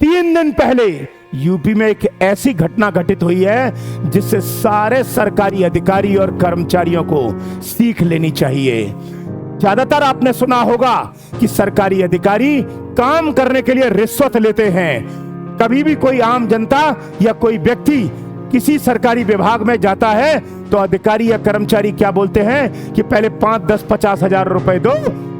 3 दिन पहले यूपी में एक ऐसी घटना घटित हुई है जिससे सारे सरकारी अधिकारी और कर्मचारियों को सीख लेनी चाहिए। ज्यादातर आपने सुना होगा कि सरकारी अधिकारी काम करने के लिए रिश्वत लेते हैं। कभी भी कोई आम जनता या कोई व्यक्ति किसी सरकारी विभाग में जाता है तो अधिकारी या कर्मचारी क्या बोलते हैं कि पहले 5, 10, 50 हजार रुपए दो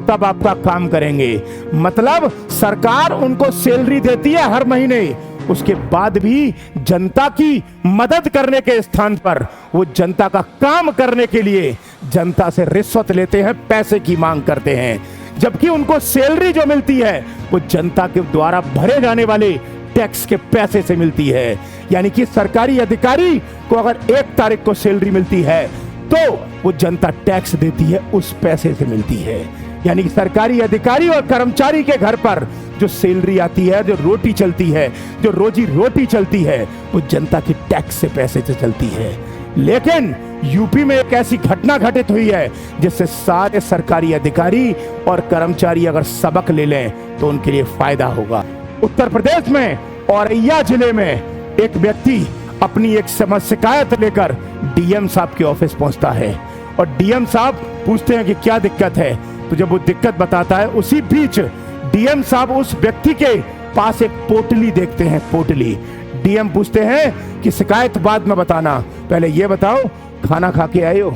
तब आपका काम करेंगे। मतलब सरकार उनको सैलरी देती है हर महीने, उसके बाद भी जनता की मदद करने के स्थान पर वो जनता का काम करने के लिए जनता से रिश्वत लेते हैं, पैसे की मांग करते हैं। जबकि उनको सैलरी जो मिलती है वो जनता के द्वारा भरे जाने वाले टैक्स के पैसे से मिलती है। यानी कि सरकारी अधिकारी को अगर 1 तारीख को सैलरी मिलती है तो वो जनता टैक्स देती है, उस पैसे से मिलती है। यानी कि सरकारी अधिकारी और कर्मचारी के घर पर जो सैलरी आती है, जो रोटी चलती है, जो रोजी रोटी चलती है, वो जनता की टैक्स से पैसे से चलती है। लेकिन यूपी में एक ऐसी घटना घटित हुई है जिससे सारे सरकारी अधिकारी और कर्मचारी अगर सबक ले लें तो उनके लिए फायदा होगा। उत्तर प्रदेश में औरैया जिले में एक व्यक्ति अपनी एक शिकायत लेकर डीएम साहब के ऑफिस पहुंचता है और डीएम साहब पूछते हैं कि क्या दिक्कत है। तो जब वो दिक्कत बताता है उसी बीच डीएम साहब उस व्यक्ति के पास एक पोटली देखते हैं, पोटली। डीएम पूछते हैं कि शिकायत बाद में बताना, पहले ये बताओ खाना खा के आए हो?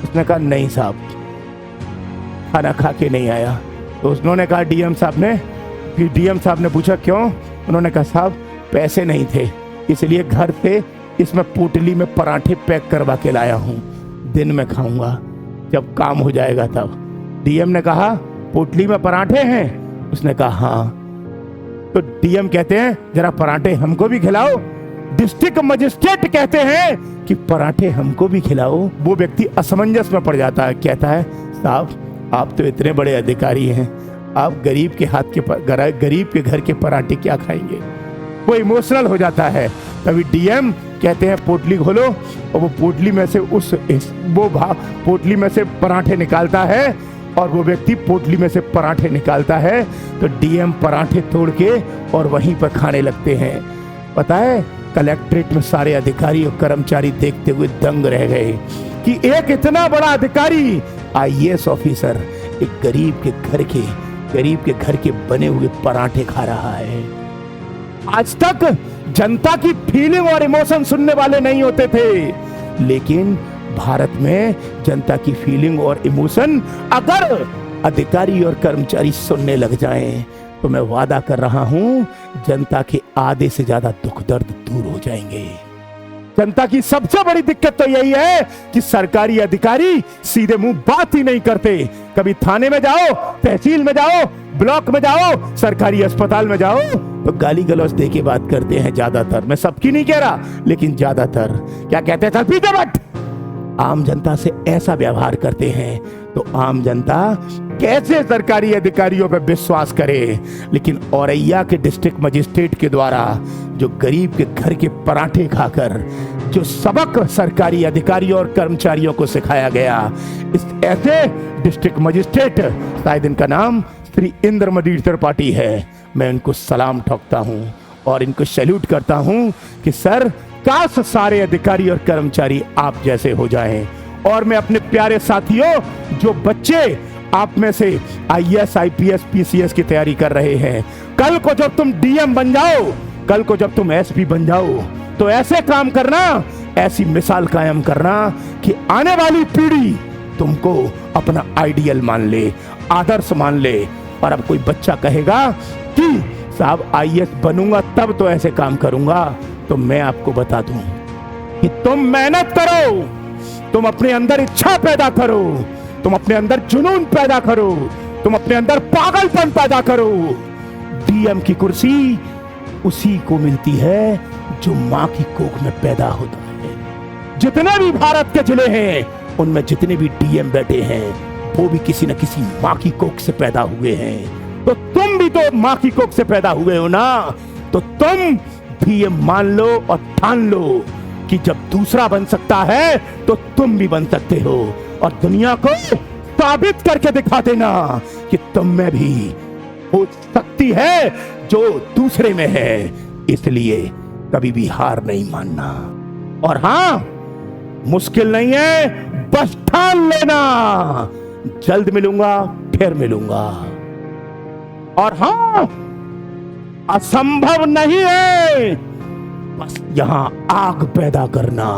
उसने कहा नहीं साहब, खाना खा के नहीं आया। तो उन्होंने कहा डीएम साहब ने पूछा क्यों? उन्होंने कहा साहब पैसे नहीं थे इसलिए घर से इसमें पोटली में पराठे पैक करवा के लाया हूं, दिन में खाऊंगा, जब काम हो जाएगा तब। डीएम ने कहा पोटली में पराठे हैं? उसने कहा हाँ। तो डीएम कहते हैं जरा पराठे हमको भी खिलाओ। डिस्ट्रिक्ट मजिस्ट्रेट कहते हैं कि पराठे हमको भी खिलाओ। वो व्यक्ति असमंजस में पड़ जाता है, कहता है साहब आप तो इतने बड़े अधिकारी हैं, आप गरीब के घर के पराठे क्या खाएंगे? वो इमोशनल हो जाता है। तभी डीएम कहते हैं पोटली खोलो, और वो पोटली में से पोटली में से पराठे निकालता है और वो व्यक्ति पोटली में से पराठे निकालता है तो डीएम पराठे तोड़ के और वहीं पर खाने लगते हैं। पता है कलेक्ट्रेट में सारे अधिकारी और कर्मचारी देखते हुए दंग रह गए कि एक इतना बड़ा अधिकारी आईएएस ऑफिसर एक गरीब के घर के बने हुए पराठे खा रहा है। आज तक जनता की फीलिंग और इमोशन सुनने वाले नहीं होते थे, लेकिन भारत में जनता की फीलिंग और इमोशन अगर अधिकारी और कर्मचारी सुनने लग जाएं तो मैं वादा कर रहा हूं जनता के आधे से ज्यादा दुख दर्द दूर हो जाएंगे। जनता की सबसे बड़ी दिक्कत तो यही है कि सरकारी अधिकारी सीधे मुंह बात ही नहीं करते। कभी थाने में जाओ, तहसील में जाओ, ब्लॉक में जाओ, सरकारी अस्पताल में जाओ तो गाली गलौज दे के बात करते हैं ज्यादातर। मैं सबकी नहीं कह रहा, लेकिन ज्यादातर क्या कहते हैं, चल पीछे बैठ। आम जनता से ऐसा व्यवहार करते हैं तो आम जनता कैसे सरकारी अधिकारियों पर विश्वास करे। लेकिन औरैया के डिस्ट्रिक्ट मजिस्ट्रेट के द्वारा जो गरीब के घर के पराठे खाकर जो सबक सरकारी अधिकारियों और कर्मचारियों को सिखाया गया, इस ऐसे डिस्ट्रिक्ट मजिस्ट्रेट, शायद इनका नाम श्री इंद्रमणि त्रिपाठी है, मैं इनको सलाम ठोकता हूं और इनको सैल्यूट करता हूं कि सर काश सारे अधिकारी और कर्मचारी आप जैसे हो जाएं। और मैं अपने प्यारे साथियों, जो बच्चे आप में से आईएएस, आईपीएस, पीसीएस की तैयारी कर रहे हैं, कल को जब तुम डीएम बन जाओ, कल को जब तुम एसपी बन जाओ तो ऐसे काम करना, ऐसी मिसाल कायम करना कि आने वाली पीढ़ी तुमको अपना आइडियल मान ले, आदर्श मान ले। और अब कोई बच्चा कहेगा कि साहब आईएएस बनूंगा तब तो ऐसे काम करूंगा, तो मैं आपको बता दूं कि तुम मेहनत करो, तुम अपने अंदर इच्छा पैदा करो, तुम अपने अंदर जुनून पैदा करो, तुम अपने अंदर पागलपन पैदा करो। डीएम की कुर्सी उसी को मिलती है जो मां की कोख में पैदा होता है। जितने भी भारत के जिले हैं उनमें जितने भी डीएम बैठे हैं वो भी किसी न किसी मां की कोख से पैदा हुए हैं। तो तुम भी तो मां की कोख से पैदा हुए हो ना, तो तुम भी ये मान लो और ठान लो कि जब दूसरा बन सकता है तो तुम भी बन सकते हो, और दुनिया को साबित करके दिखा देना कि तुम में भी हो सकती है जो दूसरे में है। इसलिए कभी भी हार नहीं मानना। और हां, मुश्किल नहीं है, बस ठान लेना, जल्द मिलूंगा, फिर मिलूंगा। और हां, असंभव नहीं है, बस यहां आग पैदा करना।